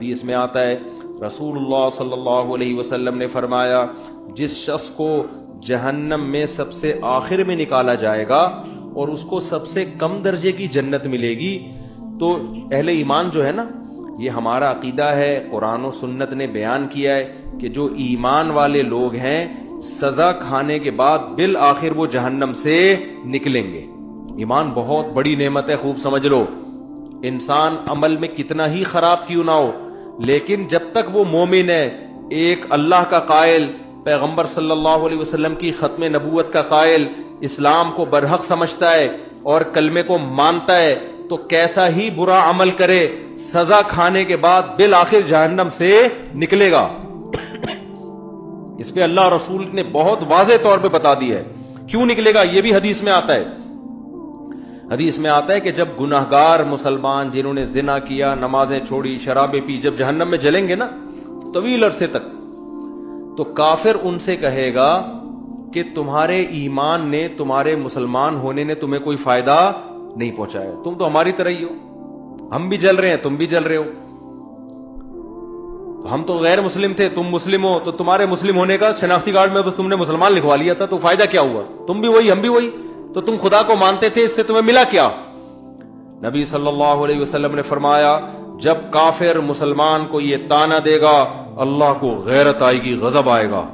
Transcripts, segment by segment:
حدیث میں آتا ہے رسول اللہ صلی اللہ علیہ وسلم نے فرمایا جس شخص کو جہنم میں سب سے آخر میں نکالا جائے گا اور اس کو سب سے کم درجے کی جنت ملے گی، تو اہل ایمان جو ہے نا، یہ ہمارا عقیدہ ہے، قرآن و سنت نے بیان کیا ہے کہ جو ایمان والے لوگ ہیں سزا کھانے کے بعد بالآخر وہ جہنم سے نکلیں گے۔ ایمان بہت بڑی نعمت ہے، خوب سمجھ لو۔ انسان عمل میں کتنا ہی خراب کیوں نہ ہو، لیکن جب تک وہ مومن ہے، ایک اللہ کا قائل، پیغمبر صلی اللہ علیہ وسلم کی ختم نبوت کا قائل، اسلام کو برحق سمجھتا ہے اور کلمے کو مانتا ہے، تو کیسا ہی برا عمل کرے سزا کھانے کے بعد بالآخر جہنم سے نکلے گا۔ اس پہ اللہ رسول نے بہت واضح طور پہ بتا دیا ہے کیوں نکلے گا۔ یہ بھی حدیث میں آتا ہے، حدیث میں آتا ہے کہ جب گناہگار مسلمان جنہوں نے زنا کیا، نمازیں چھوڑی، شرابیں پی، جب جہنم میں جلیں گے نا طویل عرصے تک، تو کافر ان سے کہے گا کہ تمہارے ایمان نے، تمہارے مسلمان ہونے نے تمہیں کوئی فائدہ نہیں پہنچایا، تم تو ہماری طرح ہی ہو، ہم بھی جل رہے ہیں، تم بھی جل رہے ہو، تو ہم تو غیر مسلم تھے، تم مسلم ہو، تو تمہارے مسلم ہونے کا شناختی کارڈ میں بس تم نے مسلمان لکھوا لیا تھا، تو فائدہ کیا ہوا؟ تم بھی وہی، ہم بھی وہی، تو تم خدا کو مانتے تھے، اس سے تمہیں ملا کیا؟ نبی صلی اللہ علیہ وسلم نے فرمایا جب کافر مسلمان کو یہ طعنہ دے گا، اللہ کو غیرت آئے گی، غضب آئے گا،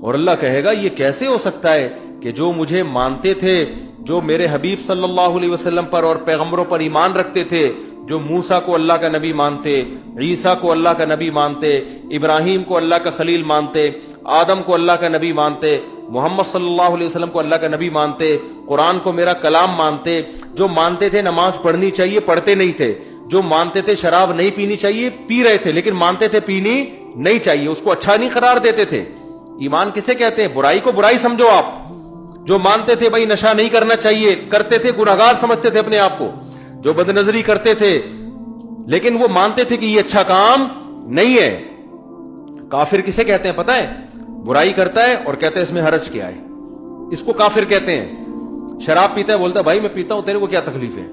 اور اللہ کہے گا یہ کیسے ہو سکتا ہے کہ جو مجھے مانتے تھے، جو میرے حبیب صلی اللہ علیہ وسلم پر اور پیغمبروں پر ایمان رکھتے تھے، جو موسیٰ کو اللہ کا نبی مانتے، عیسیٰ کو اللہ کا نبی مانتے، ابراہیم کو اللہ کا خلیل مانتے، آدم کو اللہ کا نبی مانتے، محمد صلی اللہ علیہ وسلم کو اللہ کا نبی مانتے، قرآن کو میرا کلام مانتے، جو مانتے تھے نماز پڑھنی چاہیے پڑھتے نہیں تھے، جو مانتے تھے شراب نہیں پینی چاہیے پی رہے تھے، لیکن مانتے تھے پینی نہیں چاہیے، اس کو اچھا نہیں قرار دیتے تھے۔ ایمان کسے کہتے ہیں؟ برائی کو برائی سمجھو آپ۔ جو مانتے تھے بھائی نشہ نہیں کرنا چاہیے، کرتے تھے، گناہگار سمجھتے تھے اپنے آپ کو، جو بدنظری کرتے تھے، لیکن وہ مانتے تھے کہ یہ اچھا کام نہیں ہے۔ کافر کسے کہتے ہیں پتہ ہے؟ برائی کرتا ہے اور کہتا ہے اس میں حرج کیا ہے، اس کو کافر کہتے ہیں۔ شراب پیتا ہے، بولتا ہے بھائی میں پیتا ہوں، تیرے کو کیا تکلیف ہے؟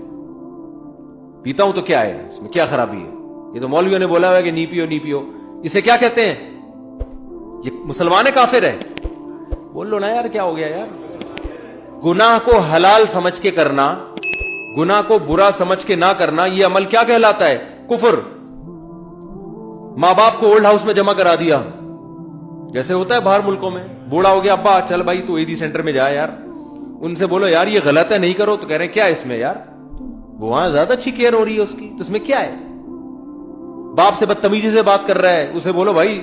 پیتا ہوں تو کیا ہے، اس میں کیا خرابی ہے؟ یہ تو مولویوں نے بولا ہوا ہے کہ نہیں پیو نہیں پیو، اسے کیا کہتے ہیں؟ یہ مسلمان ہے کافر ہے؟ بول لو نا یار، کیا ہو گیا یار؟ گناہ کو حلال سمجھ کے کرنا، گناہ کو برا سمجھ کے نہ کرنا، یہ عمل کیا کہلاتا ہے؟ کفر۔ ماں باپ کو اولڈ ہاؤس میں جمع کرا دیا، جیسے ہوتا ہے باہر ملکوں میں، بوڑھا ہو گیا، ابا چل بھائی تو عیدی سینٹر میں جا یار، ان سے بولو یار یہ غلط ہے نہیں کرو، تو کہہ رہے ہیں کیا اس میں یار، وہاں زیادہ اچھی کیئر ہو رہی ہے اس کی، تو اس میں کیا ہے؟ باپ سے بدتمیزی سے بات کر رہا ہے، اسے بولو بھائی،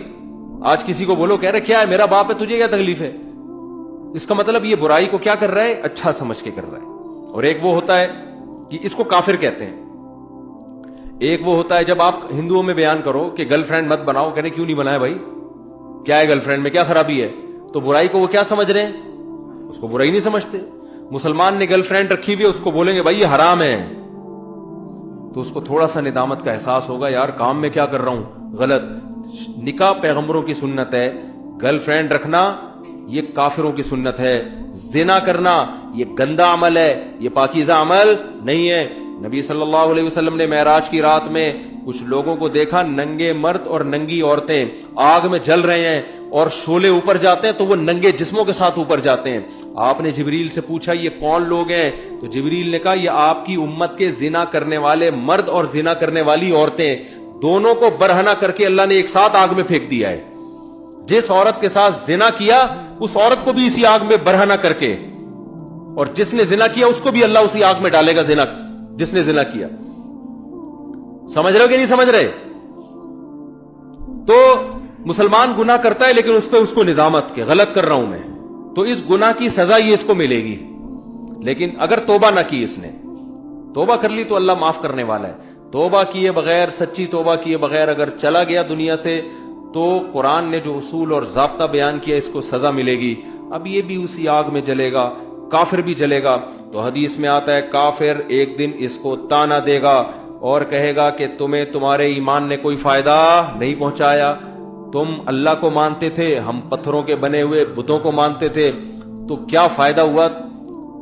آج کسی کو بولو، کہہ رہے کیا ہے میرا باپ ہے تجھے کیا تکلیف ہے؟ اس کا مطلب یہ برائی کو کیا کر رہا ہے؟ اچھا سمجھ کے کر رہا ہے۔ اور ایک وہ ہوتا ہے کہ اس کو کافر کہتے ہیں، ایک وہ ہوتا ہے جب آپ ہندوؤں میں بیان کرو کہ گرل فرینڈ مت بناؤ، کہنے کیوں نہیں بنایا بھائی، کیا ہے گرل فرینڈ میں، کیا خرابی ہے؟ تو برائی کو وہ کیا سمجھ رہے ہیں؟ اس کو برائی نہیں سمجھتے۔ مسلمان نے گرل فرینڈ رکھی ہوئی ہے، اس کو بولیں گے بھائی یہ حرام ہے، تو اس کو تھوڑا سا ندامت کا احساس ہوگا، یار کام میں کیا کر رہا ہوں، غلط۔ نکاح پیغمبروں کی سنت ہے، گرل فرینڈ رکھنا یہ کافروں کی سنت ہے، زنا کرنا یہ گندا عمل ہے، یہ پاکیزہ عمل نہیں ہے۔ نبی صلی اللہ علیہ وسلم نے معراج کی رات میں کچھ لوگوں کو دیکھا، ننگے مرد اور ننگی عورتیں آگ میں جل رہے ہیں، اور شعلے اوپر جاتے ہیں تو وہ ننگے جسموں کے ساتھ اوپر جاتے ہیں۔ آپ نے جبریل سے پوچھا یہ کون لوگ ہیں؟ تو جبریل نے کہا یہ آپ کی امت کے زنا کرنے والے مرد اور زنا کرنے والی عورتیں، دونوں کو برہنہ کر کے اللہ نے ایک ساتھ آگ میں پھینک دیا ہے۔ جس عورت کے ساتھ زنا کیا اس عورت کو بھی اسی آگ میں برہنہ کر کے، اور جس نے زنا کیا اس کو بھی اللہ اسی آگ میں ڈالے گا، زنا جس نے زنا کیا۔ سمجھ رہے ہو کہ نہیں سمجھ رہے؟ تو مسلمان گناہ کرتا ہے لیکن اس پہ اس کو ندامت کہ غلط کر رہا ہوں میں، تو اس گناہ کی سزا یہ اس کو ملے گی، لیکن اگر توبہ نہ کی، اس نے توبہ کر لی تو اللہ معاف کرنے والا ہے۔ توبہ کیے بغیر، سچی توبہ کیے بغیر اگر چلا گیا دنیا سے، تو قرآن نے جو اصول اور ضابطہ بیان کیا اس کو سزا ملے گی۔ اب یہ بھی اسی آگ میں جلے گا، کافر بھی جلے گا۔ تو حدیث میں آتا ہے کافر ایک دن اس کو طعنہ دے گا اور کہے گا کہ تمہیں تمہارے ایمان نے کوئی فائدہ نہیں پہنچایا، تم اللہ کو مانتے تھے، ہم پتھروں کے بنے ہوئے بتوں کو مانتے تھے، تو کیا فائدہ ہوا؟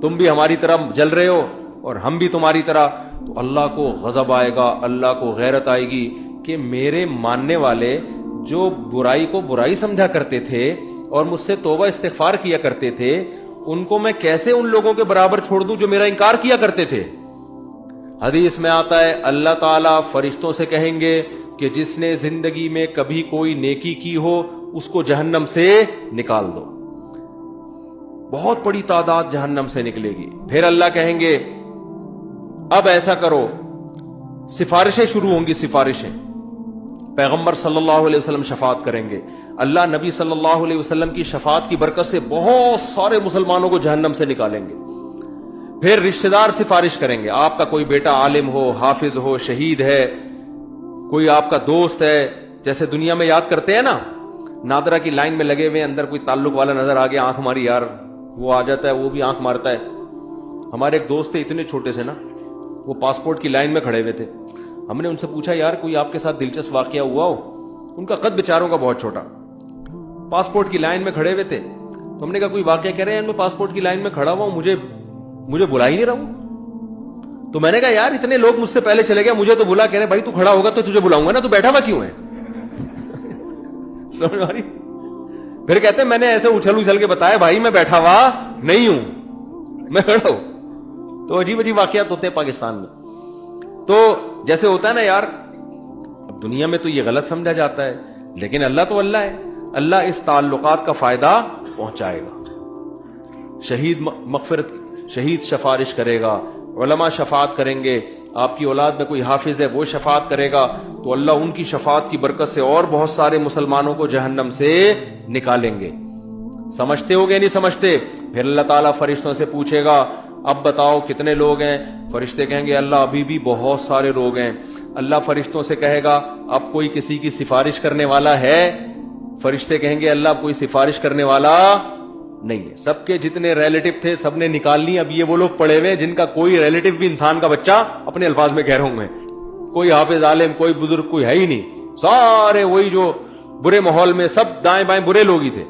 تم بھی ہماری طرح جل رہے ہو اور ہم بھی تمہاری طرح۔ تو اللہ کو غضب آئے گا، اللہ کو غیرت آئے گی کہ میرے ماننے والے جو برائی کو برائی سمجھا کرتے تھے اور مجھ سے توبہ استغفار کیا کرتے تھے، ان کو میں کیسے ان لوگوں کے برابر چھوڑ دوں جو میرا انکار کیا کرتے تھے؟ حدیث میں آتا ہے اللہ تعالیٰ فرشتوں سے کہیں گے کہ جس نے زندگی میں کبھی کوئی نیکی کی ہو اس کو جہنم سے نکال دو. بہت بڑی تعداد جہنم سے نکلے گی. پھر اللہ کہیں گے اب ایسا کرو، سفارشیں شروع ہوں گی. سفارشیں پیغمبر صلی اللہ علیہ وسلم شفاعت کریں گے. اللہ نبی صلی اللہ علیہ وسلم کی شفاعت کی برکت سے بہت سارے مسلمانوں کو جہنم سے نکالیں گے. پھر رشتہ دار سفارش کریں گے. آپ کا کوئی بیٹا عالم ہو، حافظ ہو، شہید ہے، کوئی آپ کا دوست ہے، جیسے دنیا میں یاد کرتے ہیں نا، نادرا کی لائن میں لگے ہوئے، اندر کوئی تعلق والا نظر آ گیا، آنکھ ماری یار، وہ آ جاتا ہے، وہ بھی آنکھ مارتا ہے. ہمارے ایک دوست تھے اتنے چھوٹے سے نا، وہ پاسپورٹ کی لائن میں کھڑے ہوئے تھے. ہم نے ان سے پوچھا یار کوئی آپ کے ساتھ دلچسپ واقعہ ہوا ہو؟ ان کا قد بیچاروں کا بہت چھوٹا، پاسپورٹ کی لائن میں کھڑے ہوئے تھے. تو ہم نے کہا کوئی واقعہ کہہ رہے ہیں، میں پاسپورٹ کی لائن میں کھڑا ہوا ہوں، مجھے بلا ہی نہیں رہا ہوں. تو میں نے کہا یار اتنے لوگ مجھ سے پہلے چلے گئے، مجھے تو بلا. کہہ رہے بھائی تو کھڑا ہوگا تو تجھے بلاؤں گا نا، تو بیٹھا ہوا کیوں ہے؟ سمجھ آ رہی؟ پھر کہتے ہیں میں نے ایسے اچھل کے بتایا بھائی میں بیٹھا ہوا نہیں ہوں، میں کھڑا ہوں. تو عجیب عجیب واقعات ہوتے ہیں پاکستان میں. تو جیسے ہوتا ہے نا یار، اب دنیا میں تو یہ غلط سمجھا جاتا ہے، لیکن اللہ تو اللہ ہے. اللہ اس تعلقات کا فائدہ پہنچائے گا. شہید سفارش کرے گا، علماء شفاعت کریں گے، آپ کی اولاد میں کوئی حافظ ہے وہ شفاعت کرے گا، تو اللہ ان کی شفاعت کی برکت سے اور بہت سارے مسلمانوں کو جہنم سے نکالیں گے. سمجھتے ہو گے نہیں سمجھتے؟ پھر اللہ تعالیٰ فرشتوں سے پوچھے گا اب بتاؤ کتنے لوگ ہیں؟ فرشتے کہیں گے اللہ ابھی بھی بہت سارے لوگ ہیں. اللہ فرشتوں سے کہے گا اب کوئی کسی کی سفارش کرنے والا ہے؟ فرشتے کہیں گے اللہ کوئی سفارش کرنے والا نہیں ہے. سب کے جتنے ریلیٹو تھے سب نے نکال لی. اب یہ وہ لوگ پڑے ہوئے جن کا کوئی ریلیٹو بھی انسان کا بچہ، اپنے الفاظ میں کہہ رہا ہوں میں، کوئی حافظ عالم کوئی بزرگ کوئی ہے ہی نہیں. سارے وہی جو برے ماحول میں سب دائیں بائیں برے لوگ ہی تھے.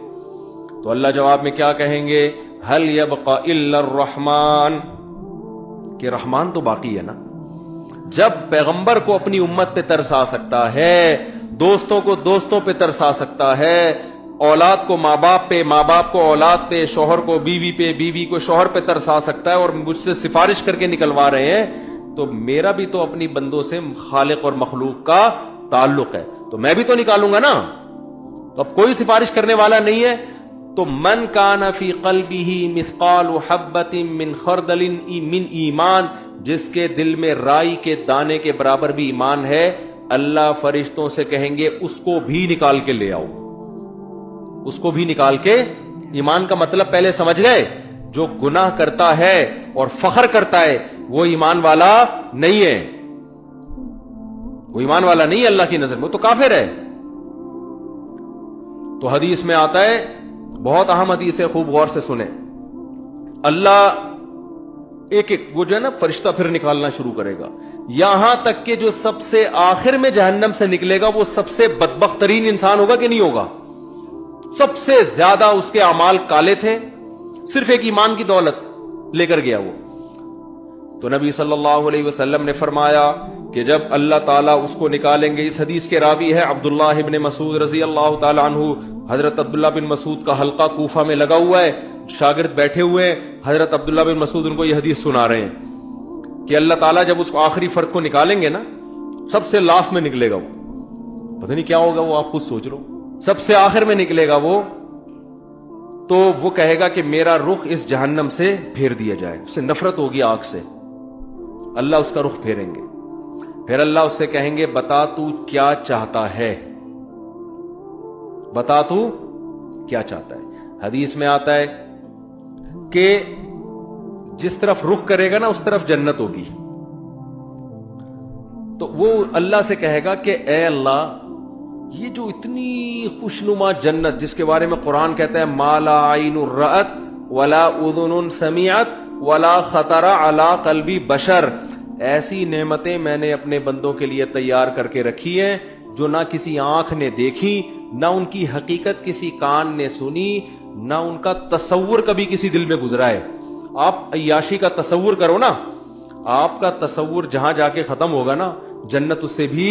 تو اللہ جواب میں کیا کہیں گے؟ هل يبقى الا الرحمن، کہ رحمان تو باقی ہے نا. جب پیغمبر کو اپنی امت پہ ترس آ سکتا ہے، دوستوں کو دوستوں پہ ترس آ سکتا ہے، اولاد کو ماں باپ پہ، ماں باپ کو اولاد پہ، شوہر کو بیوی پہ، بیوی کو شوہر پہ ترس آ سکتا ہے، اور مجھ سے سفارش کر کے نکلوا رہے ہیں، تو میرا بھی تو اپنی بندوں سے خالق اور مخلوق کا تعلق ہے، تو میں بھی تو نکالوں گا نا. تو اب کوئی سفارش کرنے والا نہیں ہے. تو من کان فی قلبہ مثقال حبۃ من خردل من ایمان، جس کے دل میں رائی کے دانے کے برابر بھی ایمان ہے، اللہ فرشتوں سے کہیں گے اس کو بھی نکال کے لے آؤ. اس کو بھی نکال کے. ایمان کا مطلب پہلے سمجھ گئے؟ جو گناہ کرتا ہے اور فخر کرتا ہے وہ ایمان والا نہیں ہے. وہ ایمان والا نہیں ہے اللہ کی نظر میں، وہ تو کافر ہے. تو حدیث میں آتا ہے، بہت اہم حدیث ہے، خوب غور سے سنیں. اللہ ایک وہ جو ہے نا فرشتہ پھر نکالنا شروع کرے گا، یہاں تک کہ جو سب سے آخر میں جہنم سے نکلے گا وہ سب سے بدبخت ترین انسان ہوگا کہ نہیں ہوگا؟ سب سے زیادہ اس کے اعمال کالے تھے، صرف ایک ایمان کی دولت لے کر گیا وہ. تو نبی صلی اللہ علیہ وسلم نے فرمایا کہ جب اللہ تعالیٰ اس کو نکالیں گے، اس حدیث کے راوی ہے عبداللہ ابن مسعود رضی اللہ تعالی عنہ. حضرت عبداللہ بن مسعود کا حلقہ کوفہ میں لگا ہوا ہے، شاگرد بیٹھے ہوئے ہیں، حضرت عبداللہ بن مسعود ان کو یہ حدیث سنا رہے ہیں کہ اللہ تعالیٰ جب اس کو آخری فرق کو نکالیں گے نا، سب سے لاسٹ میں نکلے گا وہ، پتہ نہیں کیا ہوگا وہ، آپ خود سوچ لو. سب سے آخر میں نکلے گا وہ، تو وہ کہے گا کہ میرا رخ اس جہنم سے پھیر دیا جائے. اس سے نفرت ہوگی آگ سے، اللہ اس کا رخ پھیریں گے. پھر اللہ اس سے کہیں گے بتا تو کیا چاہتا ہے، بتا تو کیا چاہتا ہے. حدیث میں آتا ہے کہ جس طرف رخ کرے گا نا اس طرف جنت ہوگی. تو وہ اللہ سے کہے گا کہ اے اللہ، یہ جو اتنی خوشنما جنت جس کے بارے میں قرآن کہتا ہے ما لا عین رأت ولا اذن سمعت ولا خطر علی قلب بشر، ایسی نعمتیں میں نے اپنے بندوں کے لیے تیار کر کے رکھی ہیں جو نہ کسی آنکھ نے دیکھی، نہ ان کی حقیقت کسی کان نے سنی، نہ ان کا تصور کبھی کسی دل میں گزرا ہے. آپ عیاشی کا تصور کرو نا، آپ کا تصور جہاں جا کے ختم ہوگا نا، جنت اس سے بھی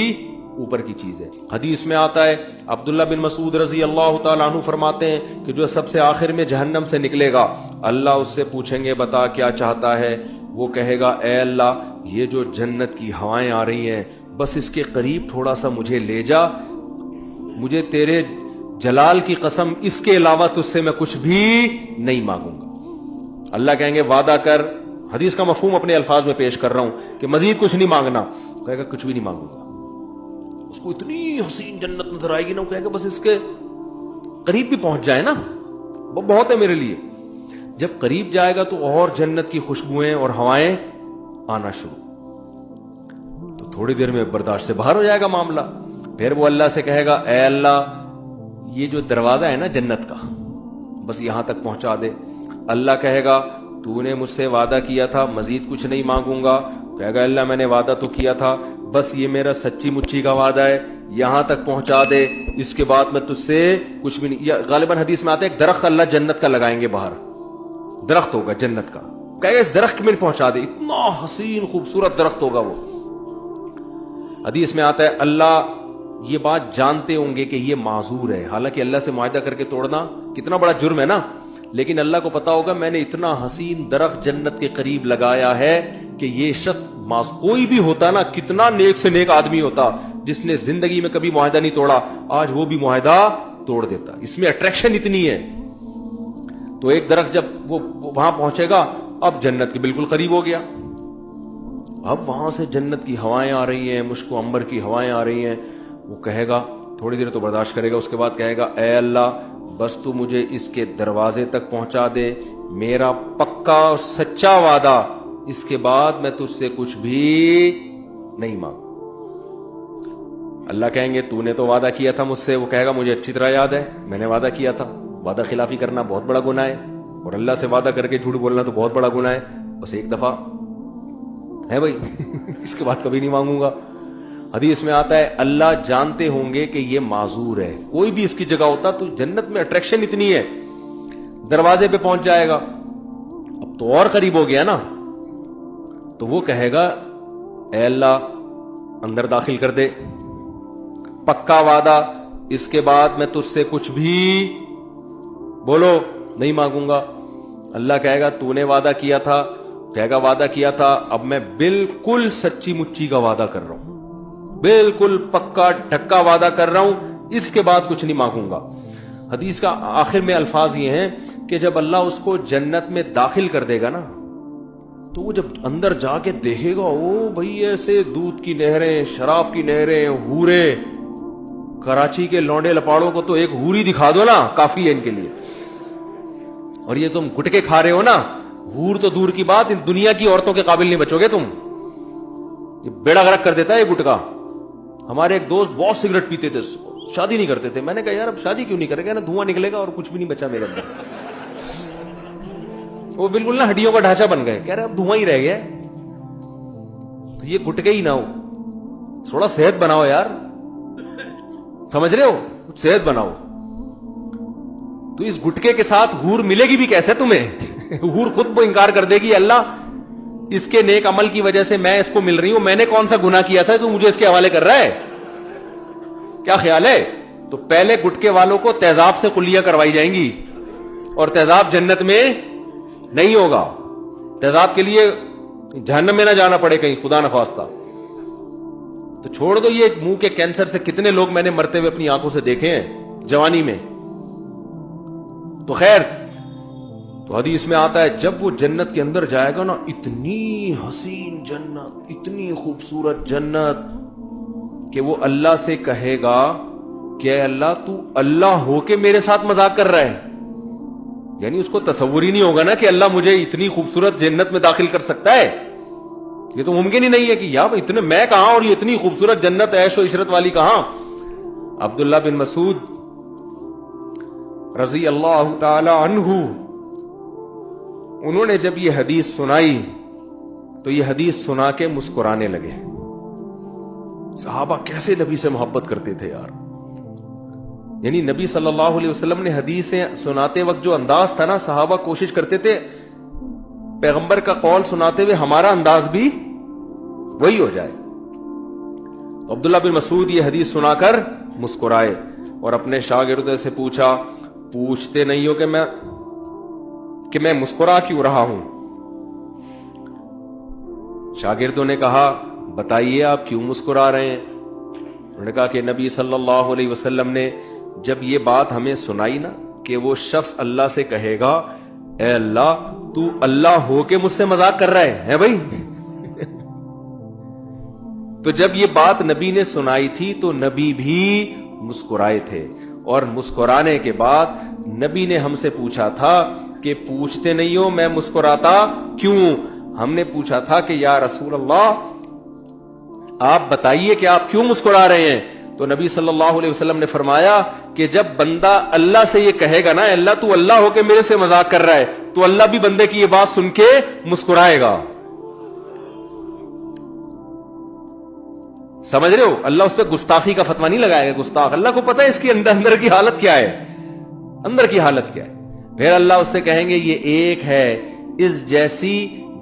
اوپر کی چیز ہے. حدیث میں آتا ہے عبداللہ بن مسعود رضی اللہ تعالیٰ عنہ فرماتے ہیں کہ جو سب سے آخر میں جہنم سے نکلے گا اللہ اس سے پوچھیں گے بتا کیا چاہتا ہے. وہ کہے گا اے اللہ یہ جو جنت کی ہوائیں آ رہی ہیں بس اس کے قریب تھوڑا سا مجھے لے جا, مجھے تیرے جلال کی قسم اس کے علاوہ تجھ سے میں کچھ بھی نہیں مانگوں گا. اللہ کہیں گے وعدہ کر, حدیث کا مفہوم اپنے الفاظ میں پیش کر رہا ہوں کہ مزید کچھ نہیں مانگنا. کہے گا کچھ بھی نہیں مانگوں گا. اس کو اتنی حسین جنت نظر آئے گی نا, وہ کہے گا بس اس کے قریب بھی پہنچ جائے نا وہ بہت ہے میرے لیے. جب قریب جائے گا تو اور جنت کی خوشبوئیں اور ہوائیں آنا شروع, تو تھوڑی دیر میں برداشت سے باہر ہو جائے گا معاملہ. پھر وہ اللہ سے کہے گا اے اللہ یہ جو دروازہ ہے نا جنت کا بس یہاں تک پہنچا دے. اللہ کہے گا تو نے مجھ سے وعدہ کیا تھا مزید کچھ نہیں مانگوں گا. کہے گا اللہ میں نے وعدہ تو کیا تھا بس یہ میرا سچی مچی کا وعدہ ہے, یہاں تک پہنچا دے, اس کے بعد میں تجھ سے کچھ بھی نہیں. غالباً حدیث میں آتا ہے ایک درخت اللہ جنت کا لگائیں گے باہر, درخت ہوگا جنت کا, کہے گا اس درخت میں پہنچا دے, اتنا حسین خوبصورت درخت ہوگا وہ. حدیث میں آتا ہے اللہ یہ بات جانتے ہوں گے کہ یہ معذور ہے, حالانکہ اللہ سے معاہدہ کر کے توڑنا کتنا بڑا جرم ہے نا, لیکن اللہ کو پتا ہوگا میں نے اتنا حسین درخت جنت کے قریب لگایا ہے کہ یہ شخص کوئی بھی ہوتا نا, کتنا نیک سے نیک آدمی ہوتا جس نے زندگی میں کبھی معاہدہ نہیں توڑا, آج وہ بھی معاہدہ توڑ دیتا. اس میں اٹریکشن اتنی ہے. تو ایک درخت جب وہ وہاں پہنچے گا اب جنت کے بالکل قریب ہو گیا, اب وہاں سے جنت کی ہوائیں آ رہی ہیں, مشک و عنبر کی ہوائیں آ رہی ہیں. وہ کہے گا تھوڑی دیر تو برداشت کرے گا, اس کے بعد کہے گا اے اللہ بس تو مجھے اس کے دروازے تک پہنچا دے, میرا پکا اور سچا وعدہ, اس کے بعد میں تجھ سے کچھ بھی نہیں مانگوں. اللہ کہیں گے تو نے تو وعدہ کیا تھا مجھ سے. وہ کہے گا مجھے اچھی طرح یاد ہے میں نے وعدہ کیا تھا. وعدہ خلافی کرنا بہت بڑا گناہ ہے, اور اللہ سے وعدہ کر کے جھوٹ بولنا تو بہت بڑا گناہ ہے. بس ایک دفعہ ہے بھائی اس کے بعد کبھی نہیں مانگوں گا. حدیث میں آتا ہے اللہ جانتے ہوں گے کہ یہ معذور ہے, کوئی بھی اس کی جگہ ہوتا تو جنت میں اٹریکشن اتنی ہے, دروازے پہ پہنچ جائے گا, اب تو اور قریب ہو گیا نا. تو وہ کہے گا اے اللہ اندر داخل کر دے, پکا وعدہ, اس کے بعد میں تجھ سے کچھ بھی بولو نہیں مانگوں گا. اللہ کہے گا تو نے وعدہ کیا تھا, کہے گا وعدہ کیا تھا, اب میں بالکل سچی مچی کا وعدہ کر رہا ہوں, بالکل پکا ڈھکا وعدہ کر رہا ہوں, اس کے بعد کچھ نہیں مانگوں گا. حدیث کا آخر میں الفاظ یہ ہیں کہ جب اللہ اس کو جنت میں داخل کر دے گا نا, تو وہ جب اندر جا کے دیکھے گا او بھئی ایسے دودھ کی نہریں, شراب کی نہریں, حورے, کراچی کے لونڈے لپاڑوں کو تو ایک حوری دکھا دو نا کافی ہے ان کے لیے. اور یہ تم گٹکے کھا رہے ہو نا, حور تو دور کی بات, ان دنیا کی عورتوں کے قابل نہیں بچو گے تم. یہ بیڑا غرق کر دیتا ہے یہ گٹکا. ہمارے ایک دوست بہت سگریٹ پیتے تھے, شادی نہیں کرتے تھے. میں نے کہا یار اب شادی کیوں نہیں کرے گا, نا دھواں نکلے گا اور کچھ بھی نہیں بچا میرے اندر. وہ بالکل نا ہڈیوں کا ڈھانچہ بن گئے, کہہ رہے اب دھواں ہی رہ گیا. تو یہ گٹکے ہی نہ ہو, تھوڑا صحت بناؤ یار, سمجھ رہے ہو, کچھ صحت بناؤ. تو اس گٹکے کے ساتھ حور ملے گی بھی کیسے تمہیں؟ حور خود وہ انکار کر دے گی اللہ اس کے نیک عمل کی وجہ سے میں اس کو مل رہی ہوں, میں نے کون سا گناہ کیا تھا تو مجھے اس کے حوالے کر رہا ہے, کیا خیال ہے؟ تو پہلے گٹکے والوں کو تیزاب سے کلیاں کروائی جائیں گی, اور تیزاب جنت میں نہیں ہوگا. تیزاب کے لیے جہنم میں نہ جانا پڑے کہیں, خدا نخواستہ. تو چھوڑ دو یہ منہ کے کینسر سے کتنے لوگ میں نے مرتے ہوئے اپنی آنکھوں سے دیکھے ہیں جوانی میں. تو خیر, تو حدیث میں آتا ہے جب وہ جنت کے اندر جائے گا نا, اتنی حسین جنت, اتنی خوبصورت جنت کہ وہ اللہ سے کہے گا کہ اے اللہ تو اللہ ہو کے میرے ساتھ مذاق کر رہا ہے. یعنی اس کو تصور ہی نہیں ہوگا نا کہ اللہ مجھے اتنی خوبصورت جنت میں داخل کر سکتا ہے. یہ تو ممکن ہی نہیں ہے کہ یار اتنے میں کہاں اور یہ اتنی خوبصورت جنت عیش و عشرت والی کہاں. عبداللہ بن مسعود رضی اللہ تعالی عنہ, انہوں نے جب یہ حدیث سنائی تو یہ حدیث سنا کے مسکرانے لگے. صحابہ کیسے نبی سے محبت کرتے تھے یار. یعنی نبی صلی اللہ علیہ وسلم نے حدیثیں سناتے وقت جو انداز تھا نا, صحابہ کوشش کرتے تھے پیغمبر کا قول سناتے ہوئے ہمارا انداز بھی وہی ہو جائے. عبداللہ بن مسعود یہ حدیث سنا کر مسکرائے اور اپنے شاگردوں سے پوچھا، پوچھتے نہیں ہو کہ میں مسکرا کیوں رہا ہوں؟ شاگردوں نے کہا، بتائیے آپ کیوں مسکرا رہے ہیں؟ انہوں نے کہا کہ نبی صلی اللہ علیہ وسلم نے جب یہ بات ہمیں سنائی نا کہ وہ شخص اللہ سے کہے گا، اے اللہ تو اللہ ہو کے مجھ سے مذاق کر رہا ہے بھائی تو جب یہ بات نبی نے سنائی تھی تو نبی بھی مسکرائے تھے، اور مسکرانے کے بعد نبی نے ہم سے پوچھا تھا کہ پوچھتے نہیں ہو میں مسکراتا کیوں؟ ہم نے پوچھا تھا کہ یا رسول اللہ آپ بتائیے کہ آپ کیوں مسکرا رہے ہیں؟ تو نبی صلی اللہ علیہ وسلم نے فرمایا کہ جب بندہ اللہ سے یہ کہے گا نا، اللہ تو اللہ ہو کے میرے سے مذاق کر رہا ہے، تو اللہ بھی بندے کی یہ بات سن کے مسکرائے گا. سمجھ رہے ہو؟ اللہ اس پہ گستاخی کا فتویٰ نہیں لگائے گا. گستاخ اللہ کو پتا ہے اس کی اندر کی حالت کیا ہے، اندر کی حالت کیا ہے. پھر اللہ اس سے کہیں گے یہ ایک ہے، اس جیسی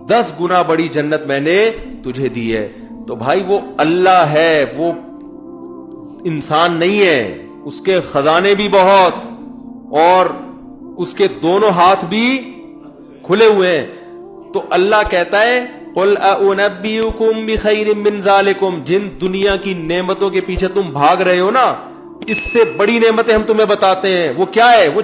10 گنا بڑی جنت میں نے تجھے دی ہے. تو بھائی وہ اللہ ہے، وہ انسان نہیں ہے، اس کے خزانے بھی بہت اور اس کے دونوں ہاتھ بھی کھلے ہوئے ہیں. تو اللہ کہتا ہے قل اُنَبِّئُكُم بِخَيْرٍ مِّن ذَلِكُمْ، جن دنیا کی نعمتوں کے پیچھے تم بھاگ رہے ہو نا، اس سے بڑی نعمتیں ہم تمہیں بتاتے ہیں. وہ کیا ہے؟ وہ